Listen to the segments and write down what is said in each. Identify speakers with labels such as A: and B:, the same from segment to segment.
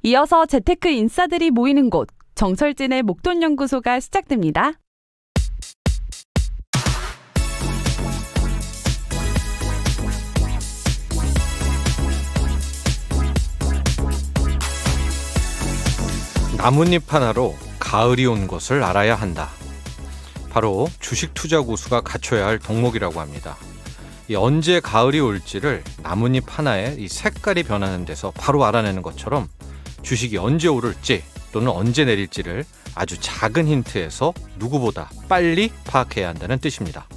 A: 이어서 재테크 인싸들이 모이는 곳, 정철진의 목돈연구소가 시작됩니다.
B: 나뭇잎 하나로 가을이 온 것을 알아야 한다. 바로 주식 투자 고수가 갖춰야 할 덕목이라고 합니다. 언제 가을이 올지를 나뭇잎 하나에 이 색깔이 변하는 데서 바로 알아내는 것처럼 주식이 언제 오를지 또는 언제 내릴지를 아주 작은 힌트에서 누구보다 빨리 파악해야 한다는 뜻입니다.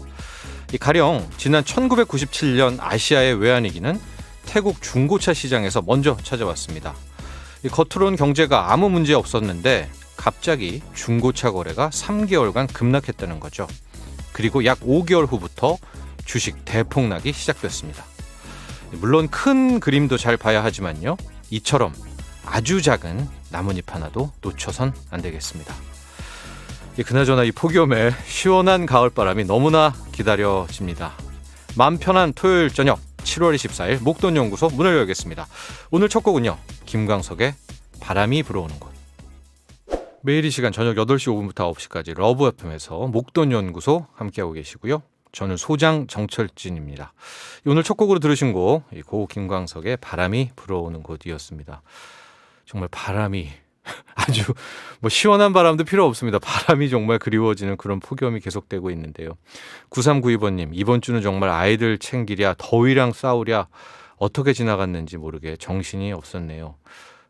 B: 가령 지난 1997년 아시아의 외환위기는 태국 중고차 시장에서 먼저 찾아왔습니다. 겉으론 경제가 아무 문제 없었는데 갑자기 중고차 거래가 3개월간 급락했다는 거죠. 그리고 약 5개월 후부터 주식 대폭락이 시작됐습니다. 물론 큰 그림도 잘 봐야 하지만요. 이처럼 아주 작은 나뭇잎 하나도 놓쳐선 안 되겠습니다. 그나저나 이 폭염에 시원한 가을바람이 너무나 기다려집니다. 마음 편한 토요일 저녁 7월 24일 목돈연구소 문을 열겠습니다. 오늘 첫 곡은요. 김광석의 바람이 불어오는 곳. 매일 이 시간 저녁 8시 5분부터 9시까지 러브 FM에서 목돈연구소 함께하고 계시고요. 저는 소장 정철진입니다. 오늘 첫 곡으로 들으신 곡, 고 김광석의 바람이 불어오는 곳이었습니다. 정말 바람이 아주 시원한 바람도 필요 없습니다. 바람이 정말 그리워지는 그런 폭염이 계속되고 있는데요. 9392번님, 이번 주는 정말 아이들 챙기랴 더위랑 싸우랴 어떻게 지나갔는지 모르게 정신이 없었네요.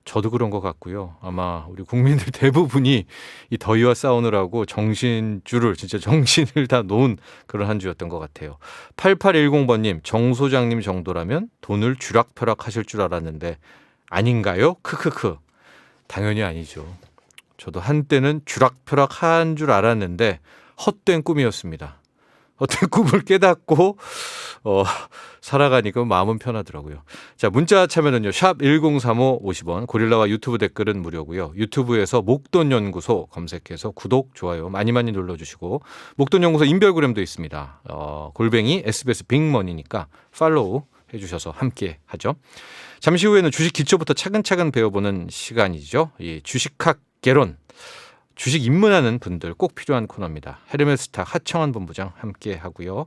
B: 저도 그런 것 같고요. 아마 우리 국민들 대부분이 이 더위와 싸우느라고 진짜 정신을 다 놓은 그런 한 주였던 것 같아요. 8810번님, 정 소장님 정도라면 돈을 쥐락펴락 하실 줄 알았는데 아닌가요? 크크크. 당연히 아니죠. 저도 한때는 쥐락펴락 한 줄 알았는데 헛된 꿈이었습니다. 헛된 꿈을 깨닫고 살아가니까 마음은 편하더라고요. 자, 문자 참여는요. 샵 1035 50원, 고릴라와 유튜브 댓글은 무료고요. 유튜브에서 목돈연구소 검색해서 구독, 좋아요 많이 눌러주시고 목돈연구소 인별그램도 있습니다. 골뱅이 SBS 빅머니니까 팔로우 해주셔서 함께 하죠. 잠시 후에는 주식 기초부터 차근차근 배워보는 시간이죠. 이 주식학 개론. 주식 입문하는 분들 꼭 필요한 코너입니다. 헤르메스탁 하청환 본부장 함께 하고요.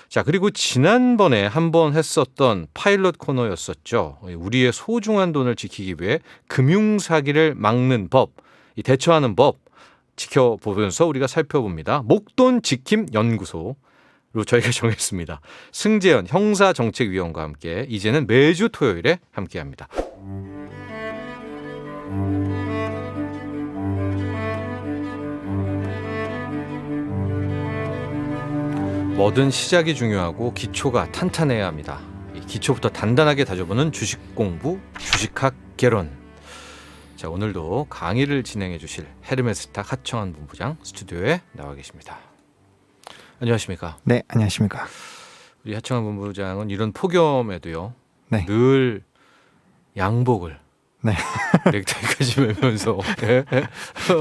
B: 자, 그리고 지난번에 한번 했었던 파일럿 코너였었죠. 우리의 소중한 돈을 지키기 위해 금융사기를 막는 법, 대처하는 법 지켜보면서 우리가 살펴봅니다. 목돈 지킴 연구소. 로 저희가 정했습니다. 승재현 형사정책위원과 함께 이제는 매주 토요일에 함께합니다. 뭐든 시작이 중요하고 기초가 탄탄해야 합니다. 이 기초부터 단단하게 다져보는 주식 공부, 주식학 개론. 자, 오늘도 강의를 진행해 주실 헤르메스탁 하청환 본부장 스튜디오에 나와 계십니다. 안녕하십니까?
C: 네, 안녕하십니까?
B: 우리 하청환 본부장은 이런 폭염에도요.
C: 네.
B: 늘 양복을
C: 네.
B: 넥타이까지 매면서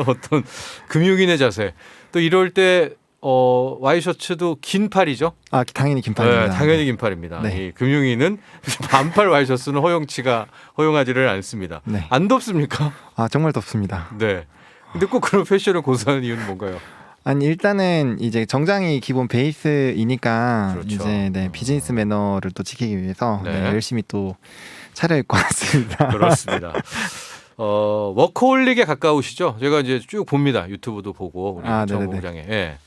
B: 어떤 금융인의 자세. 또 이럴 때 와이셔츠도 긴 팔이죠?
C: 아, 당연히 긴팔입니다.
B: 네, 당연히 긴 팔입니다.
C: 네.
B: 이 금융인은 반팔 와이셔츠는 허용하지를 않습니다.
C: 네.
B: 안 덥습니까?
C: 아, 정말 덥습니다.
B: 네. 근데 꼭 그런 패션을 고수하는 이유는 뭔가요?
C: 아니, 일단은 이제 정장이 기본 베이스이니까
B: 그렇죠.
C: 이제 비즈니스 매너를 또 지키기 위해서
B: 네.
C: 열심히 또 차려입고 왔습니다.
B: 그렇습니다. 워커홀릭에 가까우시죠? 제가 이제 쭉 봅니다. 유튜브도 보고 우리 정
C: 네네네.
B: 본부장의. 예.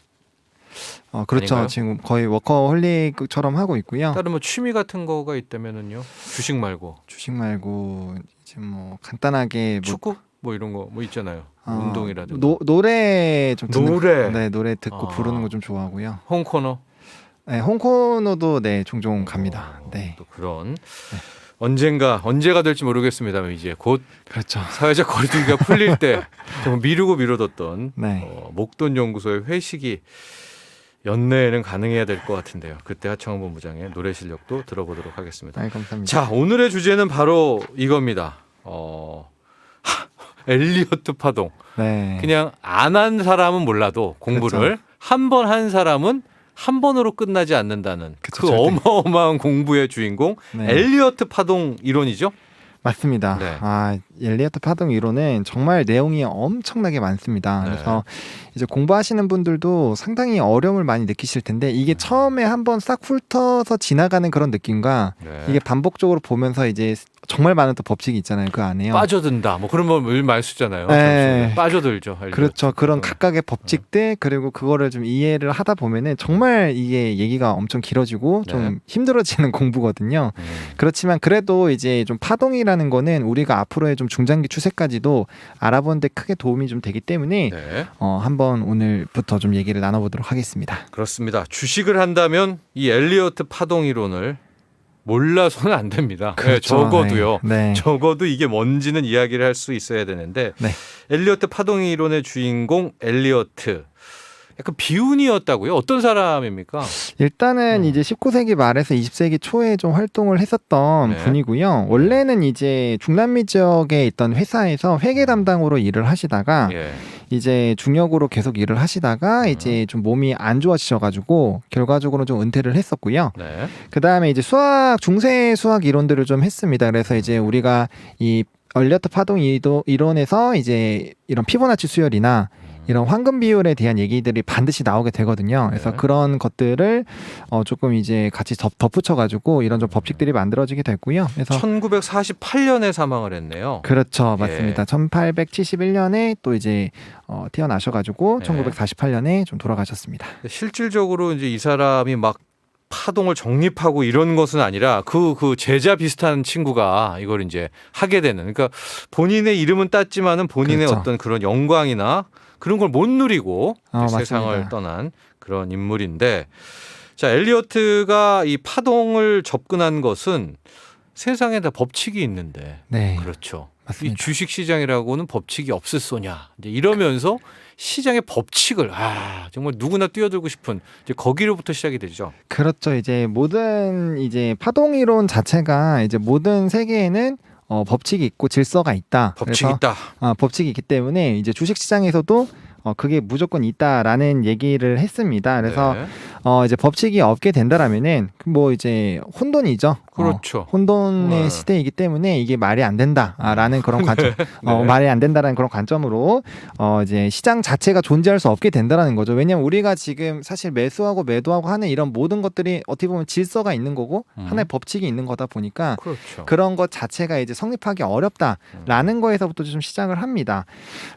C: 그렇죠.
B: 아닌가요?
C: 지금 거의 워커홀릭처럼 하고 있고요.
B: 다른 뭐 취미 같은 거가 있다면은요? 주식 말고
C: 주식 말고 이제 간단하게
B: 축구 뭐 이런 거 뭐 있잖아요. 운동이라든가
C: 노래 좀 듣는
B: 노래.
C: 네, 노래 듣고
B: 아.
C: 부르는 거 좀 좋아하고요.
B: 홈코너.
C: 네, 홍코노도 종종 갑니다. 네.
B: 또 그런 언제가 될지 모르겠습니다만 이제 곧
C: 그렇죠.
B: 사회적 거리두기가 풀릴 때 정말 미루고
C: 네.
B: 목돈연구소의 회식이 연내에는 가능해야 될 것 같은데요. 그때 하청환 본부장의 노래 실력도 들어보도록 하겠습니다.
C: 감사합니다.
B: 자, 오늘의 주제는 바로 이겁니다. 엘리어트 파동.
C: 네.
B: 그냥 안 한 사람은 몰라도 공부를
C: 그렇죠.
B: 한 번 한 사람은 한 번으로 끝나지 않는다는
C: 그쵸,
B: 그
C: 절대.
B: 어마어마한 공부의 주인공
C: 네.
B: 엘리어트 파동 이론이죠.
C: 맞습니다.
B: 네.
C: 엘리어트 파동 이론은 정말 내용이 엄청나게 많습니다.
B: 네.
C: 그래서 이제 공부하시는 분들도 상당히 어려움을 많이 느끼실 텐데 이게 처음에 한번 싹 훑어서 지나가는 그런 느낌과
B: 네.
C: 이게 반복적으로 보면서 이제 정말 많은 또 법칙이 있잖아요. 그 안에요.
B: 빠져든다. 뭐 그런 걸 많이 쓰잖아요.
C: 네.
B: 빠져들죠.
C: 그렇죠. 그런
B: 네.
C: 각각의 법칙들 그리고 그거를 좀 이해를 하다 보면은 정말 이게 얘기가 엄청 길어지고 좀
B: 네.
C: 힘들어지는 공부거든요. 그렇지만 그래도 이제 좀 파동이라는 거는 우리가 앞으로의 좀 중장기 추세까지도 알아보는데 크게 도움이 좀 되기 때문에
B: 네.
C: 한번 오늘부터 좀 얘기를 나눠보도록 하겠습니다.
B: 그렇습니다. 주식을 한다면 이 엘리어트 파동 이론을 몰라서는 안 됩니다. 네,
C: 그렇죠.
B: 적어도요.
C: 네.
B: 적어도 이게 뭔지는 이야기를 할 수 있어야 되는데
C: 네.
B: 엘리어트 파동 이론의 주인공 엘리어트 약간 비운이었다고요? 어떤 사람입니까?
C: 일단은 이제 19세기 말에서 20세기 초에 좀 활동을 했었던
B: 네.
C: 분이고요. 원래는 이제 중남미 지역에 있던 회사에서 회계 담당으로 일을 하시다가
B: 예.
C: 이제 중역으로 계속 일을 하시다가 이제 좀 몸이 안 좋아지셔가지고 결과적으로 좀 은퇴를 했었고요.
B: 네.
C: 그 다음에 이제 중세 수학 이론들을 좀 했습니다. 그래서 이제 우리가 이 엘리어트 파동 이론에서 이제 이런 피보나치 수열이나 이런 황금 비율에 대한 얘기들이 반드시 나오게 되거든요. 그래서
B: 네.
C: 그런 것들을 조금 이제 같이 덧붙여가지고 이런 좀 법칙들이 만들어지게 됐고요. 그래서
B: 1948년에 사망을 했네요.
C: 그렇죠,
B: 예.
C: 맞습니다. 1871년에 또 이제 태어나셔가지고
B: 네.
C: 1948년에 좀 돌아가셨습니다.
B: 실질적으로 이제 이 사람이 막 파동을 정립하고 이런 것은 아니라 그 제자 비슷한 친구가 이걸 이제 하게 되는. 그러니까 본인의 이름은 땄지만은 본인의
C: 그렇죠.
B: 어떤 그런 영광이나 그런 걸 못 누리고
C: 맞습니다.
B: 세상을 떠난 그런 인물인데, 자, 엘리어트가 이 파동을 접근한 것은 세상에 다 법칙이 있는데,
C: 네,
B: 그렇죠. 이
C: 맞습니다.
B: 주식 시장이라고는 법칙이 없었소냐 이제 이러면서 시장의 법칙을 정말 누구나 뛰어들고 싶은 이제 거기로부터 시작이 되죠.
C: 그렇죠. 이제 모든 이제 파동 이론 자체가 이제 모든 세계에는 법칙이 있고 질서가 있다.
B: 법칙이
C: 그래서,
B: 있다.
C: 법칙이 있기 때문에 이제 주식 시장에서도 그게 무조건 있다라는 얘기를 했습니다. 그래서
B: 네.
C: 이제 법칙이 없게 된다라면은 뭐 이제 혼돈이죠.
B: 그렇죠.
C: 혼돈의
B: 네.
C: 시대이기 때문에 이게 말이 안 된다라는 그런 관점,
B: 네.
C: 말이 안 된다라는 그런 관점으로 이제 시장 자체가 존재할 수 없게 된다라는 거죠. 왜냐하면 우리가 지금 사실 매수하고 매도하고 하는 이런 모든 것들이 어떻게 보면 질서가 있는 거고 하나의 법칙이 있는 거다 보니까
B: 그렇죠.
C: 그런 것 자체가 이제 성립하기 어렵다라는 거에서부터 좀 시작을 합니다.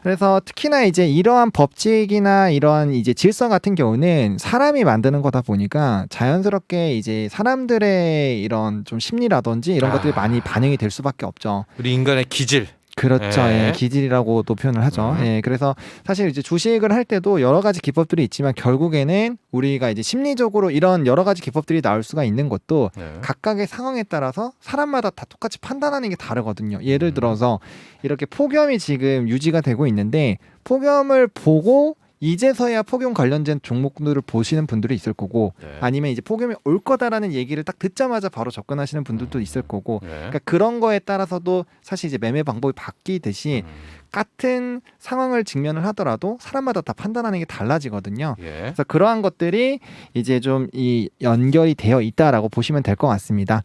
C: 그래서 특히나 이제 이러한 법칙이나 이러한 이제 질서 같은 경우는 사람이 만드는 거다 보니까 자연스럽게 이제 사람들의 이런 좀 심리라든지 이런 것들이 많이 반영이 될 수밖에 없죠.
B: 우리 인간의 기질.
C: 그렇죠.
B: 예.
C: 예, 기질이라고도 표현을 하죠. 예, 그래서 사실 이제 주식을 할 때도 여러 가지 기법들이 있지만 결국에는 우리가 이제 심리적으로 이런 여러 가지 기법들이 나올 수가 있는 것도
B: 네.
C: 각각의 상황에 따라서 사람마다 다 똑같이 판단하는 게 다르거든요. 예를 들어서 이렇게 폭염이 지금 유지가 되고 있는데 폭염을 보고 이제서야 폭염 관련된 종목들을 보시는 분들이 있을 거고
B: 네.
C: 아니면 이제 폭염이 올 거다라는 얘기를 딱 듣자마자 바로 접근하시는 분들도 있을 거고
B: 네.
C: 그러니까 그런 거에 따라서도 사실 이제 매매 방법이 바뀌듯이 같은 상황을 직면을 하더라도 사람마다 다 판단하는 게 달라지거든요.
B: 예.
C: 그래서 그러한 것들이 이제 좀 이 연결이 되어 있다라고 보시면 될 것 같습니다.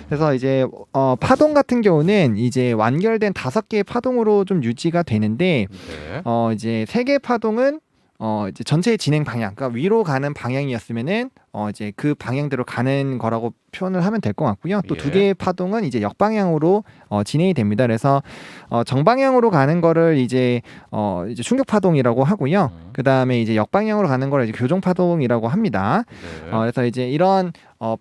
C: 그래서 이제 파동 같은 경우는 이제 완결된 5개의 파동으로 좀 유지가 되는데
B: 네.
C: 이제 3개의 파동은 이제 전체의 진행 방향, 그러니까 위로 가는 방향이었으면은 이제 그 방향대로 가는 거라고 표현을 하면 될 것 같고요. 또
B: 예.
C: 2개의 파동은 이제 역방향으로 진행이 됩니다. 그래서 정방향으로 가는 거를 이제 충격 파동이라고 하고요. 그 다음에 이제 역방향으로 가는 거를 이제 교정 파동이라고 합니다.
B: 네.
C: 그래서 이제 이런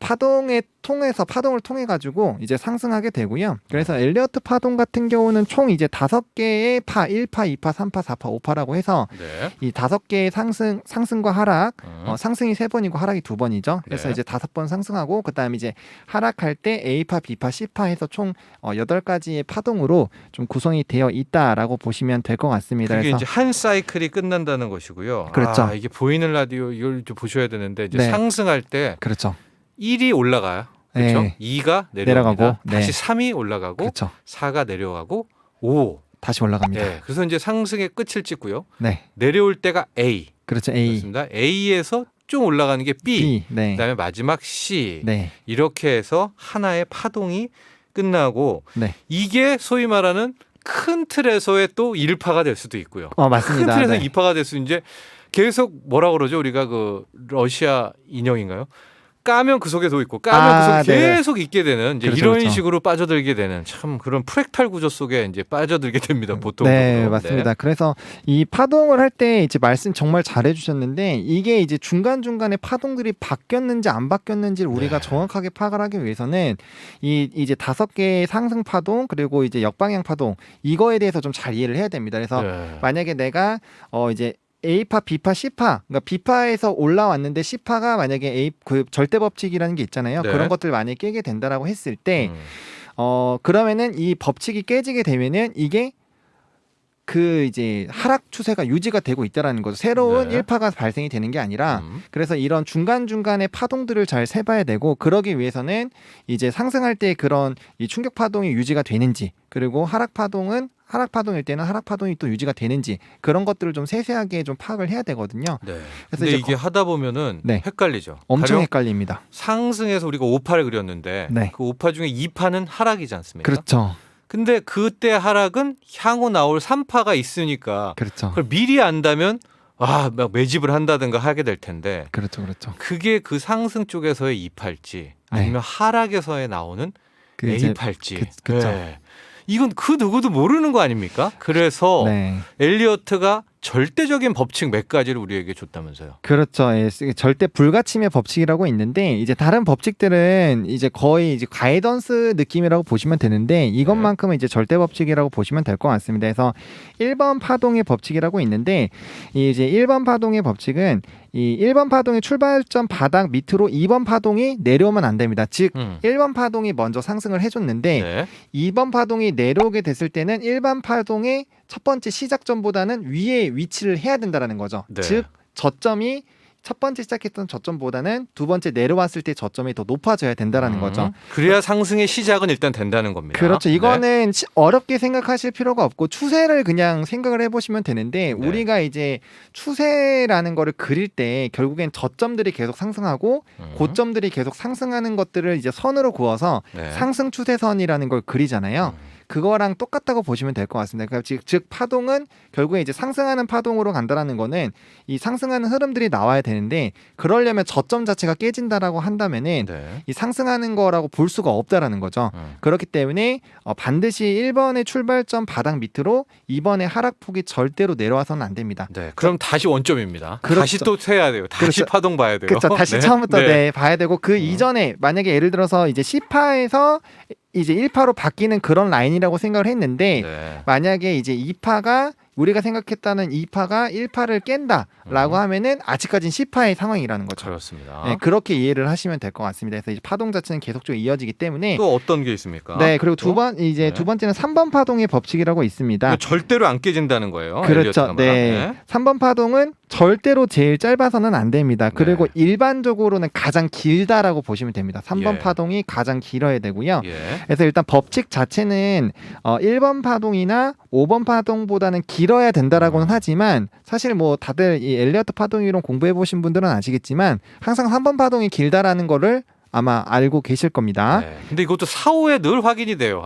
C: 파동을 통해 가지고 이제 상승하게 되고요. 그래서 엘리어트 파동 같은 경우는 총 이제 5개의 1파, 2파, 3파, 4파, 5파라고 해서
B: 네.
C: 이 5개의 상승과 하락, 상승이 3번이고 하락이 2번이죠. 그래서
B: 네.
C: 이제 5번 상승하고 그다음에 이제 하락할 때 A파, B파, C파 해서 총 8가지의 파동으로 좀 구성이 되어 있다라고 보시면 될 것 같습니다.
B: 그게
C: 그래서
B: 이제 한 사이클이 끝난다는 것이고요.
C: 그렇죠.
B: 이게 보이는 라디오 이걸 좀 보셔야 되는데 이제
C: 네.
B: 상승할 때
C: 그렇죠.
B: 1이 올라가요. 그렇죠?
C: 네.
B: 2가
C: 내려가고,
B: 내려가고
C: 네.
B: 다시 3이 올라가고
C: 그렇죠.
B: 4가 내려가고 5.
C: 다시 올라갑니다.
B: 네. 그래서 이제 상승의 끝을 찍고요.
C: 네.
B: 내려올 때가 A.
C: 그렇죠. A,
B: 그렇습니다. A에서 좀 올라가는 게 B.
C: B, 네.
B: 그다음에 마지막 C.
C: 네.
B: 이렇게 해서 하나의 파동이 끝나고
C: 네.
B: 이게 소위 말하는 큰 틀에서의 또 1파가 될 수도 있고요.
C: 맞습니다.
B: 큰 틀에서
C: 네.
B: 2파가 될 수 이제 계속 뭐라 그러죠? 우리가 그 러시아 인형인가요? 까면 그 속에 도 있고 까면 그 속에
C: 네네.
B: 계속 있게 되는 이제
C: 그렇죠,
B: 이런
C: 그렇죠.
B: 식으로 빠져들게 되는 참 그런 프랙탈 구조 속에 이제 빠져들게 됩니다. 보통.
C: 네, 맞습니다. 그래서 이 파동을 할 때 이제 말씀 정말 잘해 주셨는데 이게 이제 중간중간에 파동들이 바뀌었는지 안 바뀌었는지를 우리가
B: 네.
C: 정확하게 파악을 하기 위해서는 이제 5개의 상승 파동 그리고 이제 역방향 파동 이거에 대해서 좀 잘 이해를 해야 됩니다. 그래서
B: 네.
C: 만약에 내가 이제 A파, B파, C파, 그러니까 B파에서 올라왔는데 C파가 만약에 그 절대 법칙이라는 게 있잖아요.
B: 네.
C: 그런 것들 만약에 깨게 된다라고 했을 때,
B: 음.
C: 그러면은 이 법칙이 깨지게 되면은 이게 그 이제 하락 추세가 유지가 되고 있다라는 거죠. 새로운
B: 네.
C: 1파가 발생이 되는 게 아니라
B: 음.
C: 그래서 이런 중간중간의 파동들을 잘 세봐야 되고 그러기 위해서는 이제 상승할 때 그런 이 충격 파동이 유지가 되는지 그리고 하락 파동일 때는 하락 파동이 또 유지가 되는지 그런 것들을 좀 세세하게 좀 파악을 해야 되거든요.
B: 네.
C: 그래서
B: 근데
C: 이제
B: 이게 하다 보면은
C: 네.
B: 헷갈리죠.
C: 엄청
B: 가령
C: 헷갈립니다.
B: 상승에서 우리가 5파를 그렸는데
C: 네.
B: 그 5파 중에 2파는 하락이지 않습니까?
C: 그렇죠.
B: 근데 그때 하락은 향후 나올 3파가 있으니까
C: 그렇죠.
B: 그걸 미리 안다면 막 매집을 한다든가 하게 될 텐데
C: 그렇죠.
B: 그게 그 상승 쪽에서의 2팔지 아니면 하락에서의 나오는
C: 그 이제
B: A팔지.
C: 그쵸.
B: 네. 이건 그 누구도 모르는 거 아닙니까? 그래서
C: 네.
B: 엘리어트가 절대적인 법칙 몇 가지를 우리에게 줬다면서요.
C: 그렇죠. 예, 절대 불가침의 법칙이라고 있는데 이제 다른 법칙들은 이제 거의 이제 가이던스 느낌이라고 보시면 되는데 이것만큼은 이제 절대 법칙이라고 보시면 될 것 같습니다. 그래서 1번 파동의 법칙이라고 있는데 이제 1번 파동의 법칙은 이 1번 파동의 출발점 바닥 밑으로 2번 파동이 내려오면 안 됩니다. 즉 1번 파동이 먼저 상승을 해줬는데
B: 네.
C: 2번 파동이 내려오게 됐을 때는 1번 파동의 첫 번째 시작점보다는 위에 위치를 해야 된다라는 거죠.
B: 네.
C: 즉 저점이 첫 번째 시작했던 저점보다는 두 번째 내려왔을 때 저점이 더 높아져야 된다라는 거죠.
B: 그래야 상승의 시작은 일단 된다는 겁니다.
C: 그렇죠.
B: 네.
C: 이거는 어렵게 생각하실 필요가 없고 추세를 그냥 생각을 해보시면 되는데
B: 네.
C: 우리가 이제 추세라는 거를 그릴 때 결국엔 저점들이 계속 상승하고 고점들이 계속 상승하는 것들을 이제 선으로 그어서
B: 네.
C: 상승 추세선이라는 걸 그리잖아요. 그거랑 똑같다고 보시면 될 것 같습니다. 그러니까 즉 파동은 결국에 이제 상승하는 파동으로 간다라는 거는 이 상승하는 흐름들이 나와야 되는데 그러려면 저점 자체가 깨진다라고 한다면은
B: 네.
C: 이 상승하는 거라고 볼 수가 없다라는 거죠. 그렇기 때문에 반드시 1번의 출발점 바닥 밑으로 2번의 하락폭이 절대로 내려와서는 안 됩니다.
B: 네. 그럼 다시 원점입니다.
C: 그렇죠.
B: 다시 또 세야 돼요. 다시
C: 그렇죠.
B: 파동 봐야 돼요.
C: 그렇죠. 다시
B: 네.
C: 처음부터
B: 네.
C: 봐야 되고 그 이전에 만약에 예를 들어서 이제 C파에서 이제 1파로 바뀌는 그런 라인이라고 생각을 했는데
B: 네.
C: 만약에 이제 2파가 우리가 생각했다는 2파가 1파를 깬다라고 하면은 아직까지는 C파의 상황이라는 거죠.
B: 그렇습니다.
C: 네, 그렇게 이해를 하시면 될 것 같습니다. 그래서 이제 파동 자체는 계속적으로 이어지기 때문에
B: 또 어떤 게 있습니까?
C: 네, 그리고
B: 또? 네.
C: 두 번째는 3번 파동의 법칙이라고 있습니다.
B: 이거 절대로 안 깨진다는 거예요.
C: 그렇죠.
B: 엘리어트가
C: 네.
B: 말한.
C: 3번 파동은 절대로 제일 짧아서는 안 됩니다. 그리고
B: 네.
C: 일반적으로는 가장 길다라고 보시면 됩니다. 3번
B: 예.
C: 파동이 가장 길어야 되고요.
B: 예.
C: 그래서 일단 법칙 자체는 1번 파동이나 5번 파동보다는 길어야 된다라고는 하지만 사실 뭐 다들 이 엘리어트 파동 이론 공부해 보신 분들은 아시겠지만 항상 3번 파동이 길다라는 거를 아마 알고 계실 겁니다.
B: 네. 근데 이것도 사후에 늘 확인이 돼요.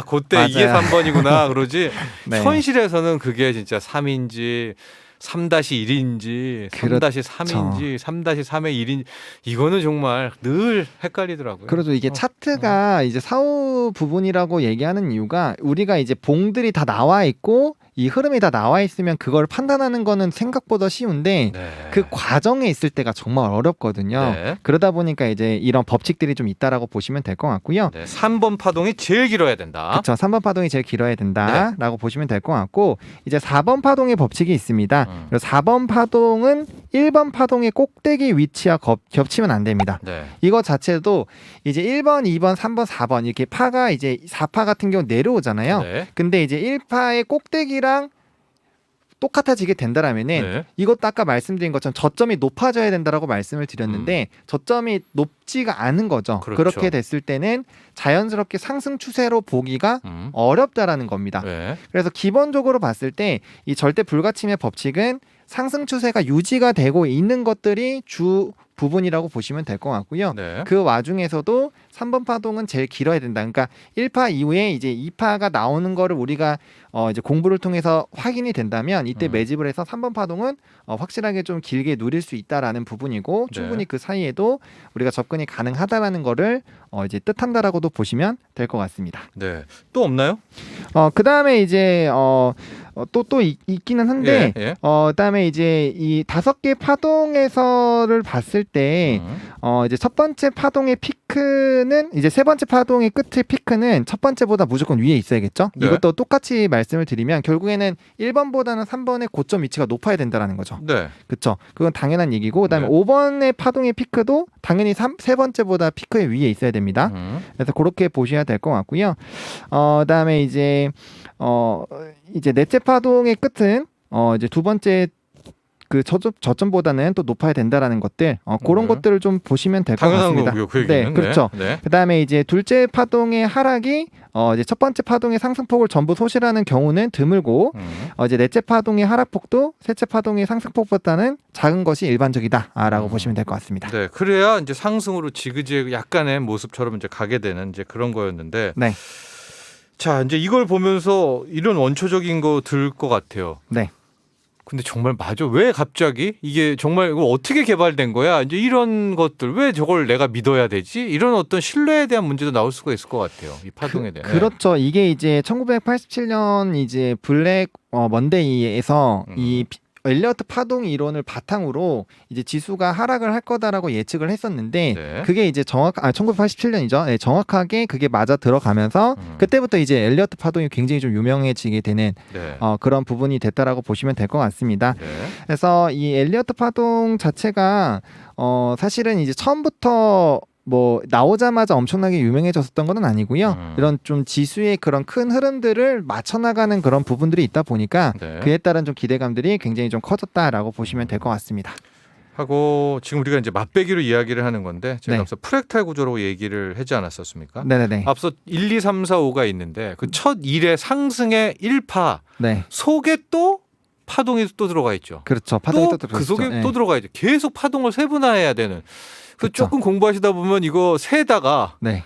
B: 그때
C: 맞아요.
B: 이게 3번이구나. 그러지.
C: 네.
B: 현실에서는 그게 진짜 3인지 3-1인지
C: 그렇죠.
B: 3-3인지 3-3의 1인지 이거는 정말 늘 헷갈리더라고요.
C: 그래도 이게 차트가 이제 사후 부분이라고 얘기하는 이유가 우리가 이제 봉들이 다 나와 있고 이 흐름이 다 나와 있으면 그걸 판단하는 거는 생각보다 쉬운데
B: 네.
C: 그 과정에 있을 때가 정말 어렵거든요.
B: 네.
C: 그러다 보니까 이제 이런 법칙들이 좀 있다라고 보시면 될 것 같고요.
B: 네. 3번 파동이 제일 길어야 된다.
C: 그렇죠. 3번 파동이 제일 길어야 된다라고 보시면 될 것 같고 이제 4번 파동의 법칙이 있습니다. 그래서 4번 파동은 1번 파동의 꼭대기 위치와 겹치면 안 됩니다.
B: 네.
C: 이거 자체도 이제 1번, 2번, 3번, 4번 이렇게 파가 이제 4파 같은 경우 내려오잖아요.
B: 네.
C: 근데 이제 1파의 꼭대기랑 똑같아지게 된다라면은
B: 네.
C: 이것도 아까 말씀드린 것처럼 저점이 높아져야 된다라고 말씀을 드렸는데 저점이 높지가 않은 거죠.
B: 그렇죠.
C: 그렇게 됐을 때는 자연스럽게 상승 추세로 보기가 어렵다라는 겁니다.
B: 네.
C: 그래서 기본적으로 봤을 때 이 절대 불가침의 법칙은 상승 추세가 유지가 되고 있는 것들이 부분이라고 보시면 될 것 같고요.
B: 네.
C: 그 와중에서도 3번 파동은 제일 길어야 된다. 그러니까 1파 이후에 이제 2파가 나오는 거를 우리가 이제 공부를 통해서 확인이 된다면 이때 매집을 해서 3번 파동은 확실하게 좀 길게 누릴 수 있다라는 부분이고
B: 네.
C: 충분히 그 사이에도 우리가 접근이 가능하다라는 거를 이제 뜻한다라고도 보시면 될 것 같습니다.
B: 네. 또 없나요?
C: 그다음에 이제 또 있기는 한데
B: 예, 예.
C: 그다음에 이제 이 5개 파동에서를 봤을 때 이제 첫 번째 파동의 피크는 이제 세 번째 파동의 끝의 피크는 첫 번째보다 무조건 위에 있어야겠죠.
B: 네.
C: 이것도 똑같이 말씀을 드리면 결국에는 1번보다는 3번의 고점 위치가 높아야 된다라는 거죠.
B: 네.
C: 그렇죠. 그건 당연한 얘기고 그다음에
B: 네.
C: 5번의 파동의 피크도 당연히 세 번째보다 피크의 위에 있어야 됩니다. 그래서 그렇게 보셔야 될 것 같고요. 그다음에 이제 넷째 파동의 끝은 이제 두 번째 그 저점보다는 또 높아야 된다라는 것들 그런 것들을 좀 보시면 될 것
B: 당연한
C: 같습니다.
B: 거고요. 그 얘기는.
C: 네, 그렇죠.
B: 네.
C: 그다음에 이제 둘째 파동의 하락이 이제 첫 번째 파동의 상승폭을 전부 소실하는 경우는 드물고 이제 넷째 파동의 하락폭도 셋째 파동의 상승폭보다는 작은 것이 일반적이다라고 보시면 될 것 같습니다.
B: 네. 그래야 이제 상승으로 지그재그 약간의 모습처럼 이제 가게 되는 이제 그런 거였는데.
C: 네.
B: 자, 이제 이걸 보면서 이런 원초적인 거 들 것 같아요.
C: 네.
B: 근데 정말 맞아. 왜 갑자기 이게 정말 이거 어떻게 개발된 거야? 이제 이런 것들 왜 저걸 내가 믿어야 되지? 이런 어떤 신뢰에 대한 문제도 나올 수가 있을 것 같아요. 이 파동에 대한.
C: 그렇죠. 이게 이제 1987년 이제 블랙 먼데이에서 이 엘리어트 파동 이론을 바탕으로 이제 지수가 하락을 할 거다라고 예측을 했었는데
B: 네.
C: 그게 이제 1987년이죠. 네, 정확하게 그게 맞아 들어가면서 그때부터 이제 엘리어트 파동이 굉장히 좀 유명해지게 되는
B: 네.
C: 그런 부분이 됐다라고 보시면 될 것 같습니다.
B: 네.
C: 그래서 이 엘리어트 파동 자체가 사실은 이제 처음부터 뭐 나오자마자 엄청나게 유명해졌었던 건 아니고요. 이런 좀 지수의 그런 큰 흐름들을 맞춰나가는 그런 부분들이 있다 보니까
B: 네.
C: 그에 따른 좀 기대감들이 굉장히 좀 커졌다라고 보시면 될 것 같습니다.
B: 하고 지금 우리가 이제 맛배기로 이야기를 하는 건데 제가
C: 네.
B: 앞서 프랙탈 구조로 얘기를 하지 않았었습니까?
C: 네네네.
B: 앞서 1, 2, 3, 4, 5가 있는데 그 첫 1의 상승의 1파
C: 네.
B: 속에 또 파동이 또 들어가 있죠.
C: 그렇죠. 파동이 또
B: 또 그
C: 들어있죠.
B: 속에
C: 네.
B: 또 들어가 있죠. 계속 파동을 세분화해야 되는. 그
C: 그쵸.
B: 조금 공부하시다 보면 이거 세다가
C: 네.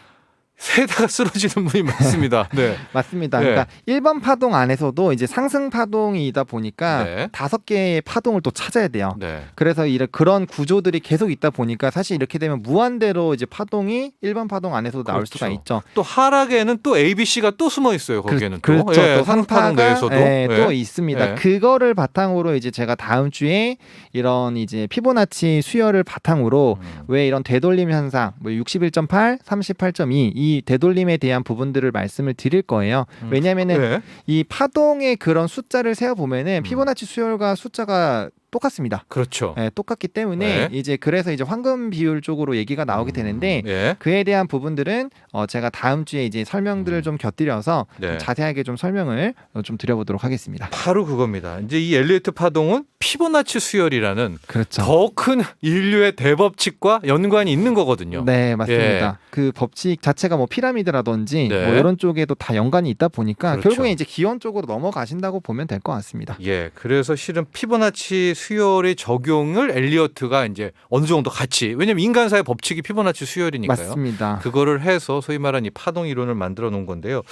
B: 쓰러지는 분이 많습니다. 네.
C: 맞습니다.
B: 네.
C: 그러니까 1번 파동 안에서도 이제 상승 파동이다 보니까
B: 네.
C: 5개의 파동을 또 찾아야 돼요.
B: 네.
C: 그래서 그런 구조들이 계속 있다 보니까 사실 이렇게 되면 무한대로 이제 파동이 1번 파동 안에서도 나올
B: 그렇죠.
C: 수가 있죠.
B: 또 하락에는 또 ABC가 또 숨어 있어요. 거기에는 또.
C: 그렇죠.
B: 예,
C: 또
B: 상파동
C: 상파가
B: 내에서도.
C: 또 있습니다.
B: 예.
C: 그거를 바탕으로 이제 제가 다음 주에 이런 이제 피보나치 수열을 바탕으로 왜 이런 되돌림 현상, 뭐 61.8, 38.2 이 되돌림에 대한 부분들을 말씀을 드릴 거예요. 왜냐하면은
B: 네.
C: 이 파동의 그런 숫자를 세어 보면은 피보나치 수열과 숫자가 똑같습니다.
B: 그렇죠.
C: 네, 똑같기 때문에
B: 네.
C: 이제 그래서 이제 황금 비율 쪽으로 얘기가 나오게 되는데
B: 예.
C: 그에 대한 부분들은 제가 다음 주에 이제 설명들을 좀 곁들여서
B: 네.
C: 좀 자세하게 좀 설명을 좀 드려보도록 하겠습니다.
B: 바로 그겁니다. 이제 이 엘리어트 파동은 피보나치 수열이라는
C: 그렇죠.
B: 더 큰 인류의 대법칙과 연관이 있는 거거든요.
C: 네, 맞습니다. 그 법칙 자체가 뭐 피라미드라든지
B: 네.
C: 뭐 이런 쪽에도 다 연관이 있다 보니까
B: 그렇죠.
C: 결국에 이제 기원 쪽으로 넘어가신다고 보면 될 것 같습니다.
B: 예, 그래서 실은 피보나치 수열의 적용을 엘리어트가 이제 어느 정도 같이, 왜냐면 인간사의 법칙이 피보나치 수열이니까요.
C: 맞습니다.
B: 그거를 해서 소위 말하는 이 파동 이론을 만들어 놓은 건데요.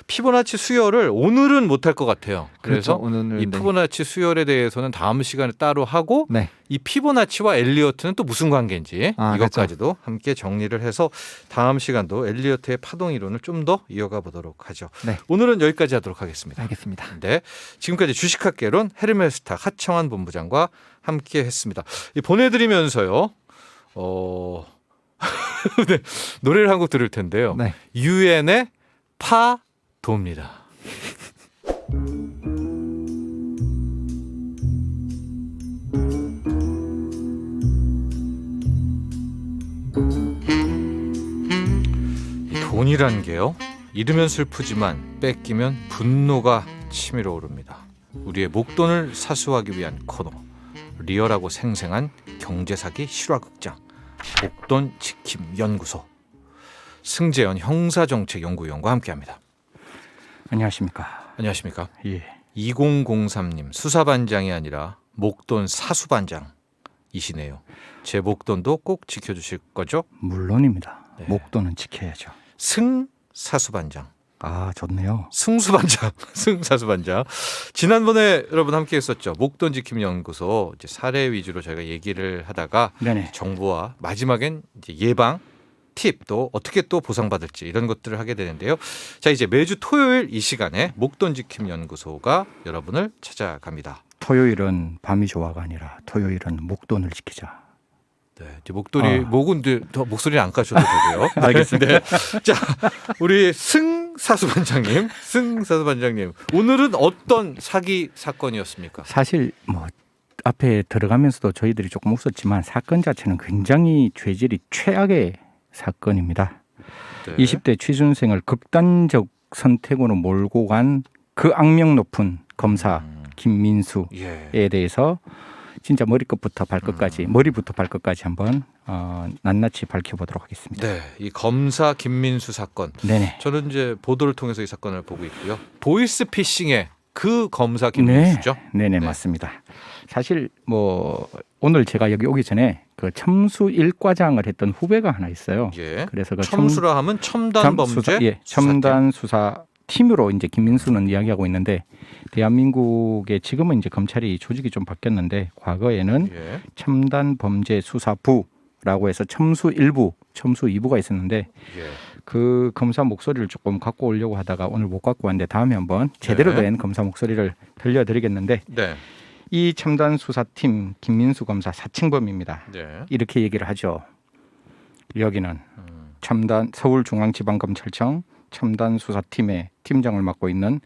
B: 피보나치 수열을 오늘은 못할 것 같아요. 그래서
C: 그렇죠. 오늘은
B: 이 피보나치 수열에 대해서는 다음 시간에 따로 하고
C: 네.
B: 이 피보나치와 엘리어트는 또 무슨 관계인지
C: 그렇죠.
B: 이것까지도 함께 정리를 해서 다음 시간도 엘리어트의 파동 이론을 좀 더 이어가 보도록 하죠.
C: 네.
B: 오늘은 여기까지 하도록 하겠습니다.
C: 알겠습니다.
B: 네, 지금까지 주식학개론 헤르메스타 하청환 본부장과 함께했습니다. 보내드리면서요. 네, 노래를 한 곡 들을 텐데요.
C: 네.
B: 유엔의 파도입니다. 이 돈이란 게요. 잃으면 슬프지만 뺏기면 분노가 치밀어 오릅니다. 우리의 목돈을 사수하기 위한 코너. 리얼하고 생생한 경제사기 실화극장. 목돈 지킴 연구소. 승재현 형사정책연구위원과 함께합니다.
D: 안녕하십니까.
B: 안녕하십니까?
D: 예.
B: 2003님 수사반장이 아니라 목돈 사수반장. 이시네요. 제 목돈도 꼭 지켜주실 거죠?
D: 물론입니다.
B: 네.
D: 목돈은 지켜야죠.
B: 승사수반장.
D: 아, 좋네요.
B: 승수반장, 승사수반장. 지난번에 여러분 함께 했었죠. 목돈 지킴 연구소 이제 사례 위주로 저희가 얘기를 하다가
D: 네네.
B: 정부와 마지막엔 이제 예방 팁 또 어떻게 또 보상받을지 이런 것들을 하게 되는데요. 자, 이제 매주 토요일 이 시간에 목돈 지킴 연구소가 여러분을 찾아갑니다.
D: 토요일은 밤이 좋아가 아니라 토요일은 목돈을 지키자.
B: 네, 이제 목은 더 목소리를 안 까셔도 되고요.
D: 알겠습니다.
B: 자, 우리 승사수반장님, 오늘은 어떤 사기 사건이었습니까?
D: 사실 뭐 앞에 들어가면서도 저희들이 조금 웃었지만 사건 자체는 굉장히 죄질이 최악의 사건입니다.
B: 네.
D: 20대 취준생을 극단적 선택으로 몰고 간 그 악명 높은 검사 김민수에
B: 예.
D: 대해서 진짜 머리부터 발끝까지 한번 낱낱이 밝혀보도록 하겠습니다.
B: 네, 이 검사 김민수 사건.
D: 네네.
B: 저는 이제 보도를 통해서 이 사건을 보고 있고요. 보이스피싱의 그 검사 김민수죠.
D: 네네
B: 네.
D: 맞습니다. 사실 뭐 오늘 제가 여기 오기 전에 그 첨수 1과장을 했던 후배가 하나 있어요.
B: 예.
D: 그래서 그
B: 첨수라 하면 첨단 범죄
D: 첨단 수사 팀으로 이제 김민수는 이야기하고 있는데 대한민국의 지금은 이제 검찰이 조직이 좀 바뀌었는데 과거에는
B: 예.
D: 첨단 범죄 수사부라고 해서 첨수 1부, 첨수 2부가 있었는데
B: 예.
D: 그 검사 목소리를 조금 갖고 오려고 하다가 오늘 못 갖고 왔는데 다음에 한번 제대로
B: 네.
D: 된 검사 목소리를 들려드리겠는데
B: 네.
D: 이 첨단 수사팀 김민수 검사 사칭범입니다.
B: 네.
D: 이렇게 얘기를 하죠. 여기는 첨단 서울중앙지방검찰청 첨단 수사팀의 팀장을 맡고 있는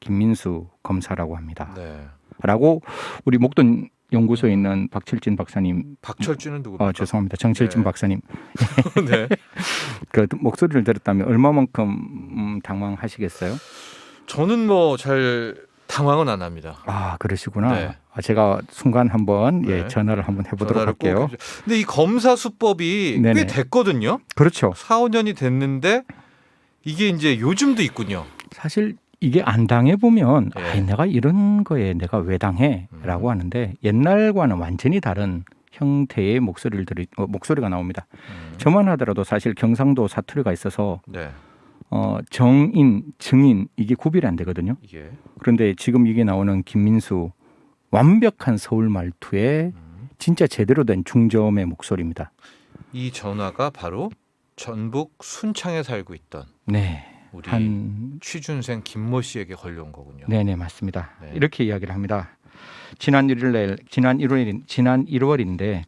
D: 김민수 검사라고 합니다.
B: 네.
D: 라고 우리 목돈 연구소에 있는 박철진 박사님,
B: 박철준은 누구입니까?
D: 죄송합니다. 정철진
B: 네.
D: 박사님,
B: 네.
D: 그 목소리를 들었다면 얼마만큼 당황하시겠어요?
B: 저는 뭐 잘 당황은 안 합니다.
D: 아, 그러시구나.
B: 네.
D: 제가 순간 한번
B: 네.
D: 전화를 한번 해보도록
B: 전화를 꼭
D: 할게요.
B: 해주죠. 근데 이 검사 수법이
D: 네네.
B: 꽤 됐거든요.
D: 그렇죠.
B: 4, 5년이 됐는데 이게 이제 요즘도 있군요.
D: 사실 이게 안 당해보면
B: 네.
D: 아이, 내가 이런 거에 내가 왜 당해라고 하는데 옛날과는 완전히 다른 형태의 목소리가 나옵니다. 저만 하더라도 사실 경상도 사투리가 있어서
B: 네.
D: 정인, 증인 이게 구별이 안 되거든요.
B: 예.
D: 그런데 지금 이게 나오는 김민수 완벽한 서울 말투에 진짜 제대로 된 중저음의 목소리입니다.
B: 이 전화가 바로 전북 순창에 살고 있던
D: 네.
B: 우리
D: 한
B: 취준생 김모 씨에게 걸려온 거군요.
D: 네네 맞습니다.
B: 네.
D: 이렇게 이야기를 합니다. 지난 1월인데